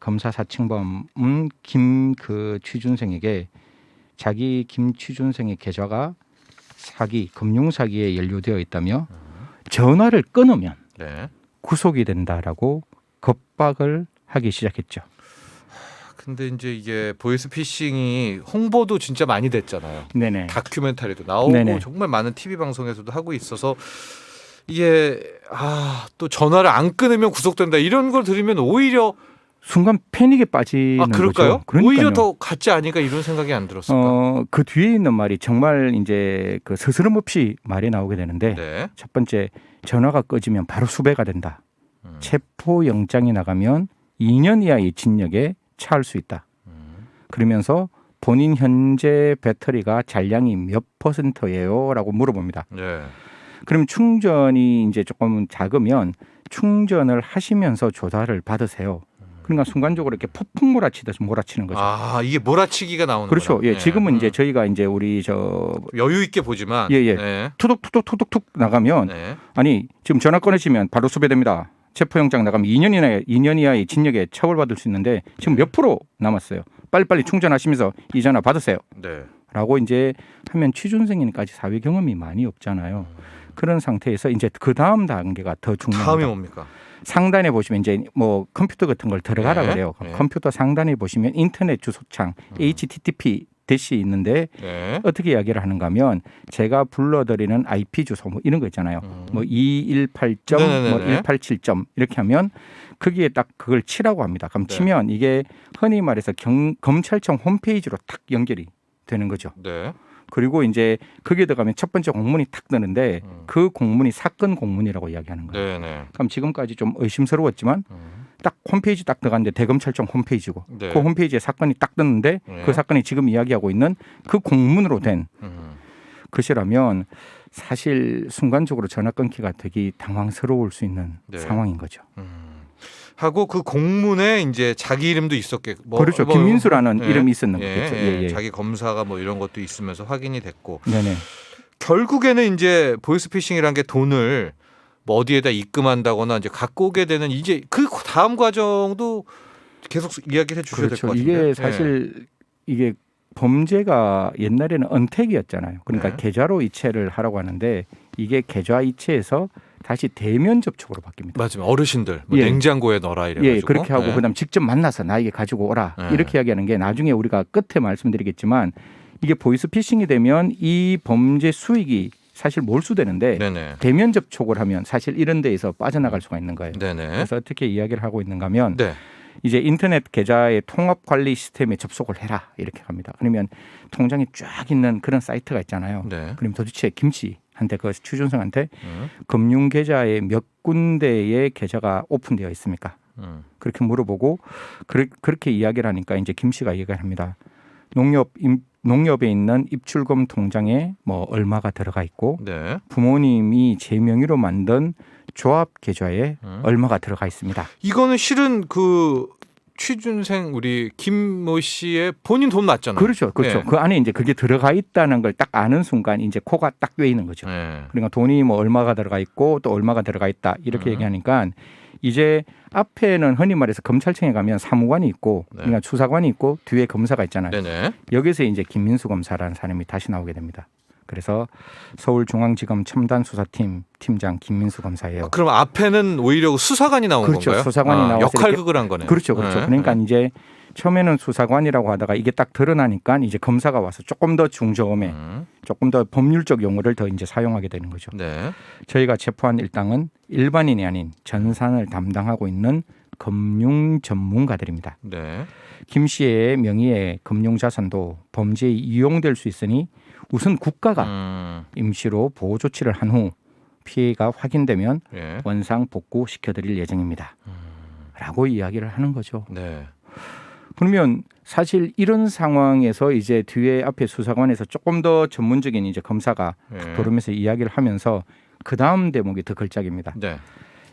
D: 검사 사칭범은 김 그 취준생에게 자기 김 취준생의 계좌가 금융 사기에 연루되어 있다며 전화를 끊으면
B: 네.
D: 구속이 된다라고 겁박을 하기 시작했죠.
B: 근데 이제 이게 보이스피싱이 홍보도 진짜 많이 됐잖아요.
D: 네네.
B: 다큐멘터리도 나오고
D: 네네.
B: 정말 많은 TV 방송에서도 하고 있어서 이게 또 전화를 안 끊으면 구속된다 이런 걸 들으면 오히려
D: 순간 패닉에 빠지는
B: 그럴까요?
D: 거죠. 그러니까요.
B: 오히려 더 가짜 아닌가 이런 생각이 안 들었을까?
D: 그 뒤에 있는 말이 정말 이제 그 스스럼 없이 말이 나오게 되는데
B: 네.
D: 첫 번째 전화가 꺼지면 바로 수배가 된다. 체포 영장이 나가면 2년 이하의 징역에 처할 수 있다. 그러면서 본인 현재 배터리가 잔량이 몇 %예요라고 물어봅니다.
B: 네.
D: 그럼 충전이 이제 조금 작으면 충전을 하시면서 조사를 받으세요. 그러니까 순간적으로 이렇게 폭풍 몰아치듯이 몰아치는 거죠.
B: 이게 몰아치기가 나오는
D: 그렇죠.
B: 거구나.
D: 예,
B: 네.
D: 지금은 이제 저희가 이제 우리
B: 여유 있게 보지만
D: 예.
B: 네.
D: 투둑툭 나가면
B: 네.
D: 아니 지금 전화 꺼내시면 바로 수배됩니다. 체포영장 나가면 2년 이하의 징역에 처벌받을 수 있는데 지금 몇 프로 남았어요. 빨리빨리 충전하시면서 이 전화 받으세요.
B: 네.
D: 라고 이제 하면 취준생이니까지 사회 경험이 많이 없잖아요. 그런 상태에서 이제 그 다음 단계가 더 중요합니다.
B: 다음이 뭡니까?
D: 상단에 보시면 이제 뭐 컴퓨터 같은 걸 들어가라
B: 네.
D: 그래요.
B: 네.
D: 컴퓨터 상단에 보시면 인터넷 주소창 HTTP 대시 있는데
B: 네.
D: 어떻게 이야기를 하는가 하면 제가 불러드리는 IP 주소 뭐 이런 거 있잖아요. 뭐 218점,
B: 네네네네.
D: 뭐 187점 이렇게 하면 거기에 딱 그걸 치라고 합니다. 그럼
B: 네.
D: 치면 이게 흔히 말해서 검찰청 홈페이지로 딱 연결이 되는 거죠.
B: 네.
D: 그리고 이제 거기에 들어가면 첫 번째 공문이 탁 뜨는데 그 공문이 사건 공문이라고 이야기하는 거예요.
B: 네. 네.
D: 그럼 지금까지 좀 의심스러웠지만 딱 홈페이지 딱 들어갔는데 대검찰청 홈페이지고
B: 네.
D: 그 홈페이지에 사건이 딱 떴는데
B: 네.
D: 그 사건이 지금 이야기하고 있는 그 공문으로 된
B: 음.
D: 것이라면 사실 순간적으로 전화 끊기가 되게 당황스러울 수 있는
B: 네.
D: 상황인 거죠.
B: 하고 그 공문에 이제 자기 이름도 있었겠고
D: 그렇죠. 김민수라는
B: 예.
D: 이름이 있었는
B: 예,
D: 거겠죠.
B: 예.
D: 예.
B: 자기 검사가 뭐 이런 것도 있으면서 확인이 됐고
D: 네네.
B: 결국에는 이제 보이스피싱이라는 게 돈을 뭐 어디에다 입금한다거나 이제 갖고 오게 되는 이제 그 다음 과정도 계속 이야기를 해주셔야 될 것
D: 그렇죠.
B: 같은데요.
D: 이게 사실 이게 범죄가 옛날에는 언택이었잖아요. 그러니까
B: 네.
D: 계좌로 이체를 하라고 하는데 이게 계좌 이체에서 다시 대면 접촉으로 바뀝니다.
B: 맞으면 어르신들 뭐
D: 예.
B: 냉장고에 넣어라 이래가지고
D: 예, 그렇게 하고
B: 네.
D: 그다음 직접 만나서 나에게 가지고 오라
B: 네.
D: 이렇게 이야기하는 게 나중에 우리가 끝에 말씀드리겠지만 이게 보이스피싱이 되면 이 범죄 수익이 사실 몰수되는데
B: 네네.
D: 대면 접촉을 하면 사실 이런 데에서 빠져나갈 수가 있는 거예요.
B: 네네.
D: 그래서 어떻게 이야기를 하고 있는가 하면
B: 네.
D: 이제 인터넷 계좌의 통합 관리 시스템에 접속을 해라 이렇게 합니다. 그러면 통장에 쫙 있는 그런 사이트가 있잖아요.
B: 네.
D: 그럼 도대체 김씨한테 그 취준생한테
B: 음.
D: 금융 계좌에 몇 군데의 계좌가 오픈되어 있습니까? 그렇게 물어보고 그렇게 이야기를 하니까 이제 김 씨가 얘기를 합니다. 농협에 있는 입출금 통장에 뭐 얼마가 들어가 있고
B: 네.
D: 부모님이 제 명의로 만든 조합 계좌에 얼마가 들어가 있습니다.
B: 이거는 실은 그 취준생 우리 김모 씨의 본인 돈 맞잖아요.
D: 그렇죠, 그렇죠.
B: 네.
D: 그 안에 이제 그게 들어가 있다는 걸 딱 아는 순간 이제 코가 딱 꿰이는 거죠.
B: 네.
D: 그러니까 돈이 뭐 얼마가 들어가 있고 또 얼마가 들어가 있다 이렇게 얘기하니까 이제 앞에는 흔히 말해서 검찰청에 가면 사무관이 있고
B: 네.
D: 그러니까 수사관이 있고 뒤에 검사가 있잖아요.
B: 네네.
D: 여기서 이제 김민수 검사라는 사람이 다시 나오게 됩니다. 그래서 서울중앙지검 첨단수사팀 팀장 김민수 검사예요.
B: 그럼 앞에는 오히려 수사관이 나온
D: 그렇죠.
B: 건가요?
D: 수사관이 나와서
B: 역할극을 한 거네요.
D: 그렇죠, 그렇죠.
B: 네.
D: 그러니까 이제 처음에는 수사관이라고 하다가 이게 딱 드러나니까 이제 검사가 와서 조금 더 중저음에 조금 더 법률적 용어를 더 이제 사용하게 되는 거죠.
B: 네.
D: 저희가 체포한 일당은 일반인이 아닌 전산을 담당하고 있는 금융 전문가들입니다.
B: 네.
D: 김 씨의 명의의 금융 자산도 범죄에 이용될 수 있으니 우선 국가가 임시로 보호 조치를 한 후 피해가 확인되면
B: 예.
D: 원상 복구시켜드릴 예정입니다. 라고 이야기를 하는 거죠.
B: 네.
D: 그러면 사실 이런 상황에서 이제 뒤에 앞에 수사관에서 조금 더 전문적인 이제 검사가
B: 예.
D: 들어오면서 이야기를 하면서 그 다음 대목이 더 걸작입니다.
B: 네.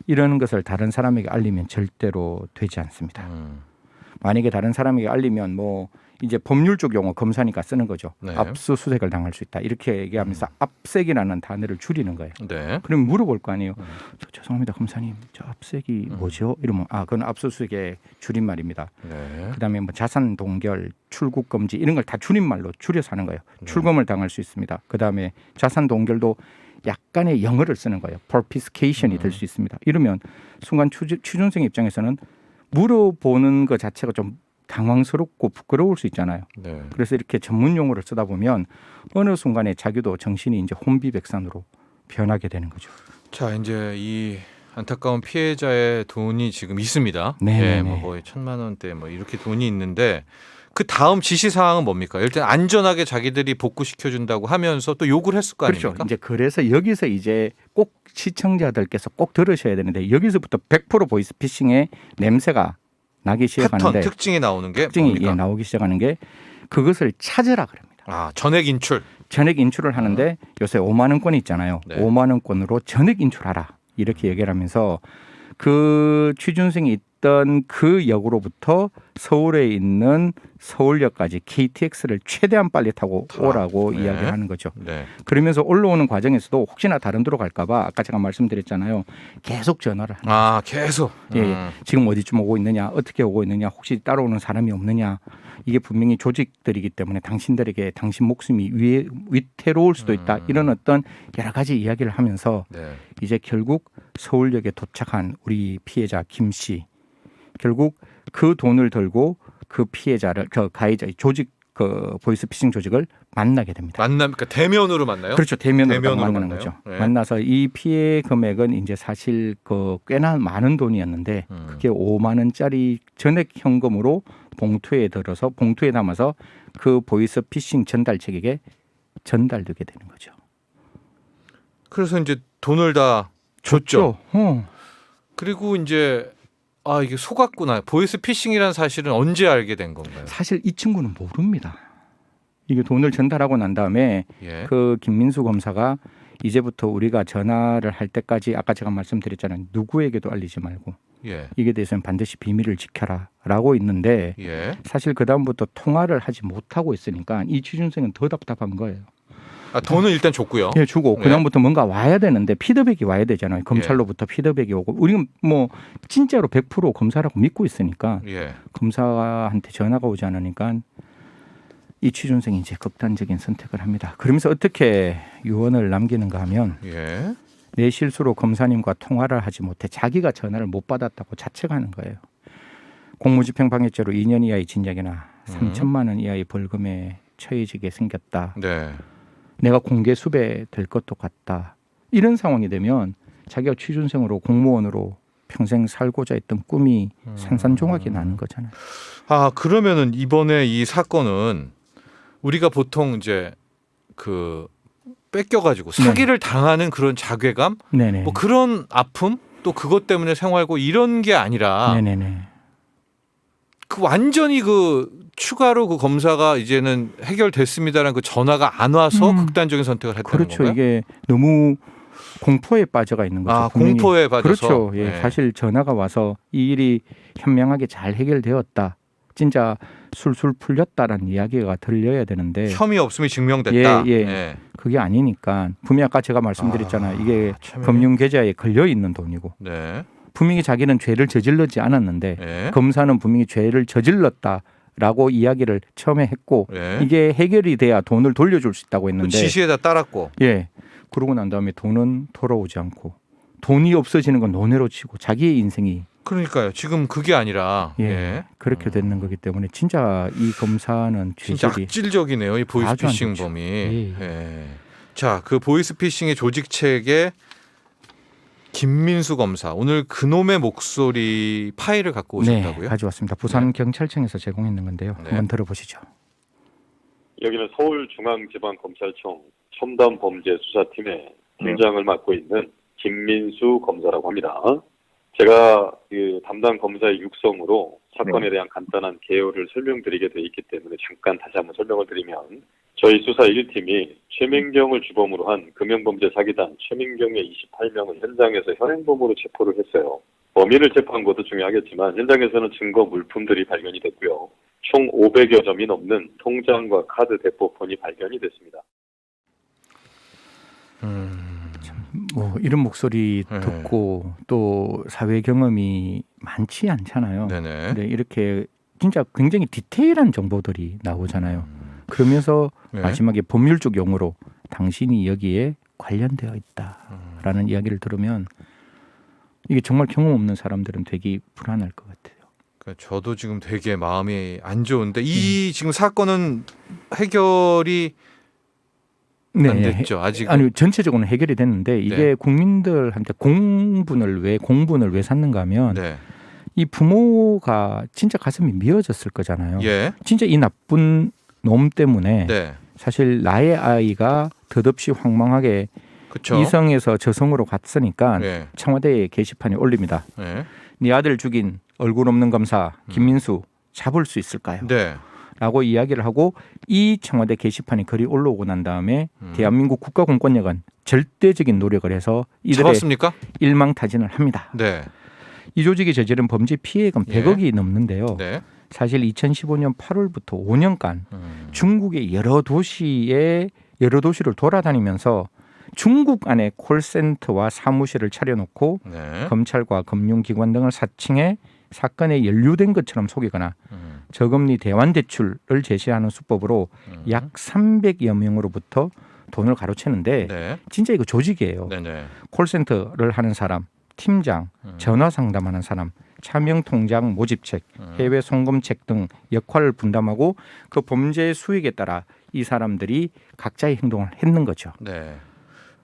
D: 이런 것을 다른 사람에게 알리면 절대로 되지 않습니다. 만약에 다른 사람에게 알리면 뭐 이제 법률적 용어 검사니까 쓰는 거죠.
B: 네.
D: 압수수색을 당할 수 있다. 이렇게 얘기하면서 압색이라는 단어를 줄이는 거예요.
B: 네.
D: 그럼 물어볼 거 아니에요. 죄송합니다, 검사님. 저 압색이 뭐죠? 이러면 그건 압수수색의 줄임말입니다.
B: 네.
D: 그다음에 뭐 자산 동결, 출국 금지 이런 걸 다 줄임말로 줄여서 하는 거예요. 출금을 당할 수 있습니다. 그다음에 자산 동결도 약간의 영어를 쓰는 거예요. Perpiscation이 될 수 있습니다. 이러면 순간 취준생 입장에서는 물어보는 것 자체가 좀 당황스럽고 부끄러울 수 있잖아요.
B: 네.
D: 그래서 이렇게 전문 용어를 쓰다 보면 어느 순간에 자기도 정신이 이제 혼비백산으로 변하게 되는 거죠.
B: 자, 이제 이 안타까운 피해자의 돈이 지금 있습니다.
D: 네,
B: 예,
D: 네,
B: 뭐
D: 네.
B: 거의 1,000만 원대 뭐 이렇게 돈이 있는데 그 다음 지시 사항은 뭡니까? 일단 안전하게 자기들이 복구시켜 준다고 하면서 또 욕을 했을 거
D: 그렇죠.
B: 아닙니까?
D: 이제 그래서 여기서 이제 꼭 시청자들께서 꼭 들으셔야 되는데 여기서부터 100% 보이스피싱의 냄새가 나기
B: 패턴
D: 시작하는데
B: 특징이 나오는 게
D: 특징이
B: 뭡니까?
D: 나오기 시작하는 게 그것을 찾으라 그럽니다.
B: 아, 전액 인출.
D: 전액 인출을 하는데 요새 5만 원권이 있잖아요.
B: 네.
D: 5만 원권으로 전액 인출하라 이렇게 얘기를 하면서 그 취준생이 있던 그 역으로부터 서울에 있는 서울역까지 KTX를 최대한 빨리 타고 오라고
B: 네.
D: 이야기를 하는 거죠.
B: 네.
D: 그러면서 올라오는 과정에서도 혹시나 다른 데로 갈까 봐 아까 제가 말씀드렸잖아요. 계속 전화를 하는
B: 아, 계속.
D: 예, 예. 지금 어디쯤 오고 있느냐, 어떻게 오고 있느냐, 혹시 따라오는 사람이 없느냐. 이게 분명히 조직들이기 때문에 당신들에게 당신 목숨이 위태로울 수도 있다. 이런 어떤 여러 가지 이야기를 하면서
B: 네.
D: 이제 결국 서울역에 도착한 우리 피해자 김 씨, 결국 그 돈을 들고 그 피해자를 그 가해자 조직 그 보이스피싱 조직을 만나게 됩니다.
B: 그러니까 대면으로 만나요?
D: 그렇죠. 대면으로
B: 대면으로
D: 만나는
B: 만나요?
D: 거죠.
B: 네.
D: 만나서 이 피해 금액은 이제 사실 그 꽤나 많은 돈이었는데 그게 5만 원짜리 전액 현금으로 봉투에 들어서 봉투에 담아서 그 보이스피싱 전달책에게 전달되게 되는 거죠.
B: 그래서 이제 돈을 다 줬죠.
D: 어.
B: 그리고 이제 아 이게 속았구나. 보이스 피싱이라는 사실은 언제 알게 된 건가요?
D: 사실 이 친구는 모릅니다. 이게 돈을 전달하고 난 다음에
B: 예.
D: 그 김민수 검사가 이제부터 우리가 전화를 할 때까지 아까 제가 말씀드렸잖아요. 누구에게도 알리지 말고
B: 예.
D: 이게 대해서는 반드시 비밀을 지켜라라고 있는데
B: 예.
D: 사실 그 다음부터 통화를 하지 못하고 있으니까 이 취준생은 더 답답한 거예요.
B: 아 돈은 일단 줬고요.
D: 예, 주고
B: 예.
D: 그 다음부터 뭔가 와야 되는데 피드백이 와야 되잖아요. 검찰로부터 피드백이 오고 우리는 뭐 진짜로 100% 검사라고 믿고 있으니까
B: 예.
D: 검사한테 전화가 오지 않으니까 이 취준생이 이제 극단적인 선택을 합니다. 그러면서 어떻게 유언을 남기는가 하면
B: 예.
D: 내 실수로 검사님과 통화를 하지 못해 자기가 전화를 못 받았다고 자책하는 거예요. 공무집행방해죄로 2년 이하의 징역이나 3천만 원 이하의 벌금에 처해지게 생겼다.
B: 네.
D: 내가 공개 수배될 것도 같다. 이런 상황이 되면 자기가 취준생으로 공무원으로 평생 살고자 했던 꿈이 산산조각이 나는 거잖아요.
B: 아 그러면은 이번에 이 사건은 우리가 보통 이제 그 뺏겨가지고 사기를 당하는 그런 자괴감,
D: 네네.
B: 뭐 그런 아픔, 또 그것 때문에 생활고 이런 게 아니라
D: 네네네.
B: 그 완전히 그 추가로 그 검사가 이제는 해결됐습니다라는 그 전화가 안 와서 극단적인 선택을 했다는
D: 그렇죠.
B: 건가요?
D: 이게 너무 공포에 빠져가 있는 거죠.
B: 아
D: 분명히.
B: 공포에 빠져서.
D: 그렇죠. 예,
B: 네.
D: 사실 전화가 와서 이 일이 현명하게 잘 해결되었다. 진짜 술술 풀렸다라는 이야기가 들려야 되는데
B: 혐의 없음이 증명됐다.
D: 예, 예. 그게 아니니까 분명히 아까 제가 말씀드렸잖아요. 이게
B: 참.
D: 금융 계좌에 걸려 있는 돈이고
B: 네.
D: 분명히 자기는 죄를 저질렀지 않았는데
B: 예.
D: 검사는 분명히 죄를 저질렀다라고 이야기를 처음에 했고
B: 예.
D: 이게 해결이 돼야 돈을 돌려줄 수 있다고
B: 그
D: 했는데
B: 지시에다 따랐고.
D: 예. 그러고 난 다음에 돈은 돌아오지 않고 돈이 없어지는 건 논외로 치고 자기의 인생이
B: 그러니까요. 지금 그게 아니라
D: 예, 그렇게 되는 거기 때문에 진짜 이 검사는
B: 진짜
D: 죄질이
B: 악질적이네요. 이 보이스피싱
D: 아주 안
B: 범이.
D: 예.
B: 예. 자, 그 보이스피싱의 조직책에 김민수 검사 오늘 그놈의 목소리 파일을 갖고 오셨다고요?
D: 네, 가져왔습니다. 부산 경찰청에서 제공했는 건데요.
B: 네.
D: 한번 들어보시죠.
E: 여기는 서울중앙지방검찰청 첨단범죄수사팀의 팀장을 맡고 있는 김민수 검사라고 합니다. 제가 그 담당 검사의 육성으로 사건에 대한 간단한 개요를 설명드리게 돼 있기 때문에 잠깐 다시 한번 설명을 드리면 저희 수사 1팀이 최민경을 주범으로 한 금융범죄 사기단 최민경의 28명을 현장에서 현행범으로 체포를 했어요. 범인을 체포한 것도 중요하겠지만 현장에서는 증거 물품들이 발견이 됐고요. 총 500여 점이 넘는 통장과 카드 대포폰이 발견이 됐습니다.
D: 뭐 이런 목소리
B: 네.
D: 듣고 또 사회 경험이 많지 않잖아요.
B: 네네.
D: 근데 이렇게 진짜 굉장히 디테일한 정보들이 나오잖아요. 그러면서
B: 네.
D: 마지막에 법률적 용어로 당신이 여기에 관련되어 있다라는 이야기를 들으면 이게 정말 경험 없는 사람들은 되게 불안할 것 같아요.
B: 그러니까 저도 지금 되게 마음이 안 좋은데 이 지금 사건은 해결이 안 됐죠. 아직.
D: 아니 전체적으로는 해결이 됐는데 이게
B: 네.
D: 국민들한테 공분을 왜 샀는가 하면
B: 네.
D: 이 부모가 진짜 가슴이 미어졌을 거잖아요.
B: 예.
D: 진짜 이 나쁜 놈 때문에
B: 네.
D: 사실 나의 아이가 덧없이 황망하게
B: 그렇죠.
D: 이성에서 저성으로 갔으니까
B: 예.
D: 청와대에 게시판에 올립니다.
B: 예.
D: 네 아들 죽인 얼굴 없는 검사 김민수 잡을 수 있을까요?
B: 네.
D: 라고 이야기를 하고 이 청와대 게시판에 글이 올라오고 난 다음에 대한민국 국가공권력은 절대적인 노력을 해서 이들의
B: 잡았습니까?
D: 일망타진을 합니다.
B: 네.
D: 이 조직이 저지른 범죄 피해액은
B: 예.
D: 100억이 넘는데요.
B: 네.
D: 사실 2015년 8월부터 5년간 중국의 여러 도시를 돌아다니면서 중국 안에 콜센터와 사무실을 차려놓고
B: 네.
D: 검찰과 금융기관 등을 사칭해 사건에 연루된 것처럼 속이거나 저금리 대환 대출을 제시하는 수법으로 약 300여 명으로부터 돈을 가로채는데
B: 네.
D: 진짜 이거 조직이에요.
B: 네네.
D: 콜센터를 하는 사람, 팀장, 전화 상담하는 사람, 차명 통장 모집책, 해외 송금책 등 역할을 분담하고 그 범죄 수익에 따라 이 사람들이 각자의 행동을 했는 거죠.
B: 네.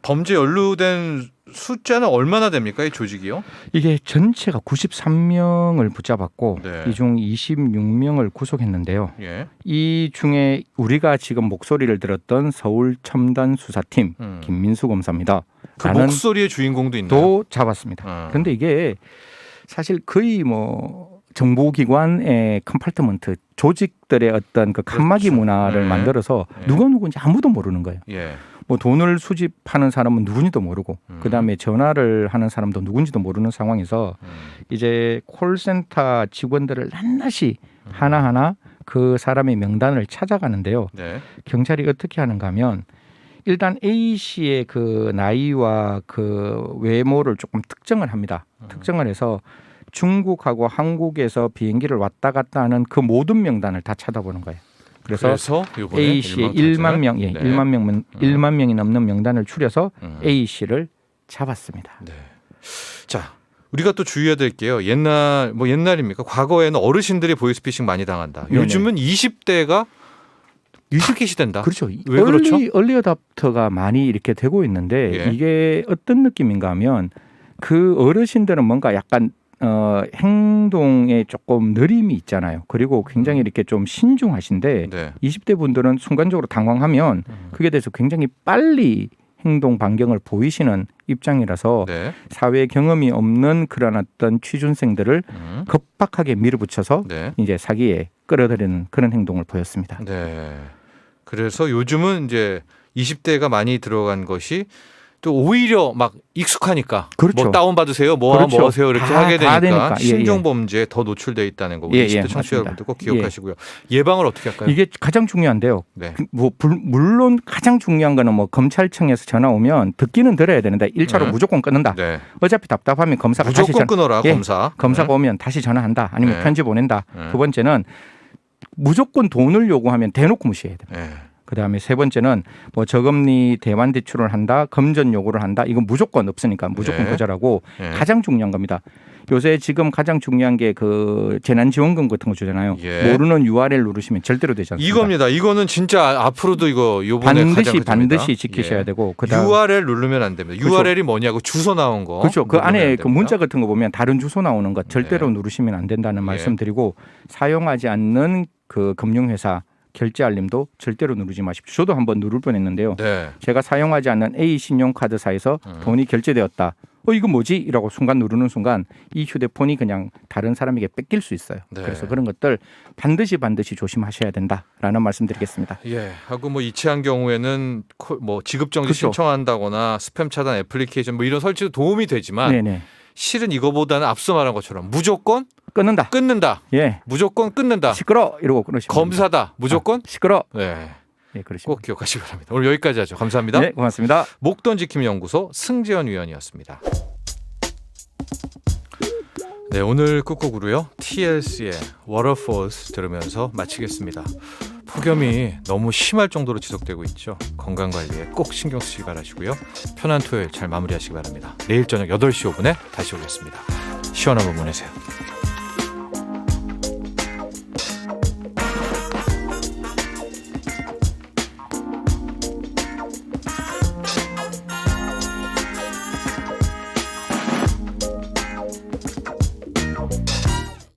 B: 범죄 연루된 숫자는 얼마나 됩니까? 이 조직이요?
D: 이게 전체가 93명을 붙잡았고
B: 네.
D: 이 중 26명을 구속했는데요.
B: 예.
D: 이 중에 우리가 지금 목소리를 들었던 서울 첨단 수사팀 김민수 검사입니다.
B: 그
D: 나는
B: 목소리의 주인공도 있나요?
D: 또 잡았습니다. 그런데 이게 사실 거의 뭐 정보기관의 컴파트먼트 조직들의 어떤 그 칸막이
B: 그렇죠.
D: 문화를
B: 네.
D: 만들어서
B: 네.
D: 누가 누군지 아무도 모르는 거예요.
B: 예.
D: 뭐 돈을 수집하는 사람은 누군지도 모르고 그다음에 전화를 하는 사람도 누군지도 모르는 상황에서 이제 콜센터 직원들을 낱낱이 하나하나 그 사람의 명단을 찾아가는데요.
B: 네.
D: 경찰이 어떻게 하는가 하면 일단 A 씨의 그 나이와 그 외모를 조금 특정을 합니다. 특정을 해서 중국하고 한국에서 비행기를 왔다 갔다 하는 그 모든 명단을 다 찾아보는 거예요. 그래서
B: 요번에
D: A 씨의 1만 명, 예,
B: 네.
D: 1만 명이 넘는 명단을 추려서 A 씨를 잡았습니다.
B: 네. 자, 우리가 또 주의해야 될 게요. 옛날입니까? 과거에는 어르신들이 보이스피싱 많이 당한다.
D: 네네.
B: 요즘은 20대가 타깃이 된다.
D: 그렇죠.
B: 왜 그렇죠?
D: 얼리 어답터가 많이 이렇게 되고 있는데
B: 예.
D: 이게 어떤 느낌인가 하면 그 어르신들은 뭔가 약간 행동에 조금 느림이 있잖아요. 그리고 굉장히 이렇게 좀 신중하신데
B: 네.
D: 20대 분들은 순간적으로 당황하면 그게 대해서 굉장히 빨리 행동 반경을 보이시는 입장이라서
B: 네.
D: 사회 경험이 없는 그런 어떤 취준생들을 급박하게 밀어붙여서
B: 네.
D: 이제 사기에 끌어들이는 그런 행동을 보였습니다.
B: 네. 그래서 요즘은 이제 20대가 많이 들어간 것이 또 오히려 막 익숙하니까
D: 그렇죠.
B: 뭐 다운 받으세요, 뭐
D: 그렇죠.
B: 보세요 이렇게
D: 다
B: 하게 되니까
D: 되니까. 예,
B: 신종
D: 예.
B: 범죄에 더 노출돼 있다는 거 우리
D: 예,
B: 20대
D: 예,
B: 청취자
D: 맞습니다.
B: 여러분들 꼭 기억하시고요. 예방을 어떻게 할까요?
D: 이게 가장 중요한데요.
B: 네.
D: 물론 가장 중요한 거는 뭐 검찰청에서 전화 오면 듣기는 들어야 되는데 1차로
B: 네.
D: 무조건 끊는다.
B: 네.
D: 어차피 답답하면 검사가 다시
B: 무조건 끊어라
D: 예,
B: 검사.
D: 검사가
B: 네.
D: 오면 다시 전화한다. 아니면
B: 네.
D: 편지 보낸다.
B: 네.
D: 두 번째는 무조건 돈을 요구하면 대놓고 무시해야 됩니다.
B: 네.
D: 그다음에 세 번째는 뭐 저금리 대환 대출을 한다, 금전 요구를 한다. 이건 무조건 없으니까 무조건
B: 네.
D: 거절하고
B: 네.
D: 가장 중요한 겁니다. 요새 지금 가장 중요한 게 그 재난지원금 같은 거 주잖아요.
B: 예.
D: 모르는 URL 누르시면 절대로 되지 않습니다.
B: 이겁니다. 이거는 진짜 앞으로도 이거 요번에
D: 반드시 지키셔야 되고 그다음
B: URL 누르면 안 됩니다.
D: 그렇죠.
B: URL이 뭐냐고 주소 나온 거.
D: 그렇죠. 그
B: 누르면
D: 안에
B: 안
D: 그
B: 됩니다.
D: 문자 같은 거 보면 다른 주소 나오는 것 절대로
B: 네.
D: 누르시면 안 된다는
B: 예.
D: 말씀드리고 사용하지 않는 그 금융회사 결제 알림도 절대로 누르지 마십시오. 저도 한번 누를 뻔했는데요.
B: 네.
D: 제가 사용하지 않는 A 신용카드사에서 돈이 결제되었다. 이거 뭐지? 이라고 순간 누르는 순간 이 휴대폰이 그냥 다른 사람에게 뺏길 수 있어요.
B: 네.
D: 그래서 그런 것들 반드시 조심하셔야 된다라는 말씀드리겠습니다.
B: 예. 하고 뭐 이체한 경우에는 뭐 지급정지
D: 그렇죠.
B: 신청한다거나 스팸 차단 애플리케이션 뭐 이런 설치도 도움이 되지만
D: 네네.
B: 실은 이거보다는 앞서 말한 것처럼 무조건
D: 끊는다. 예.
B: 무조건 끊는다.
D: 시끄러 이러고 끊으시면
B: 검사다. 무조건
D: 시끄러.
B: 네.
D: 예, 그렇습니다.
B: 꼭 기억하시기 바랍니다. 오늘 여기까지 하죠. 감사합니다.
D: 네, 고맙습니다.
B: 목돈지킴연구소 승재현 위원이었습니다. 네, 오늘 끝곡으로요. TLC의 Waterfalls 들으면서 마치겠습니다. 폭염이 너무 심할 정도로 지속되고 있죠. 건강관리에 꼭 신경 쓰시기 바라시고요. 편한 토요일 잘 마무리하시기 바랍니다. 내일 저녁 8시 5분에 다시 오겠습니다. 시원한 밤 보내세요.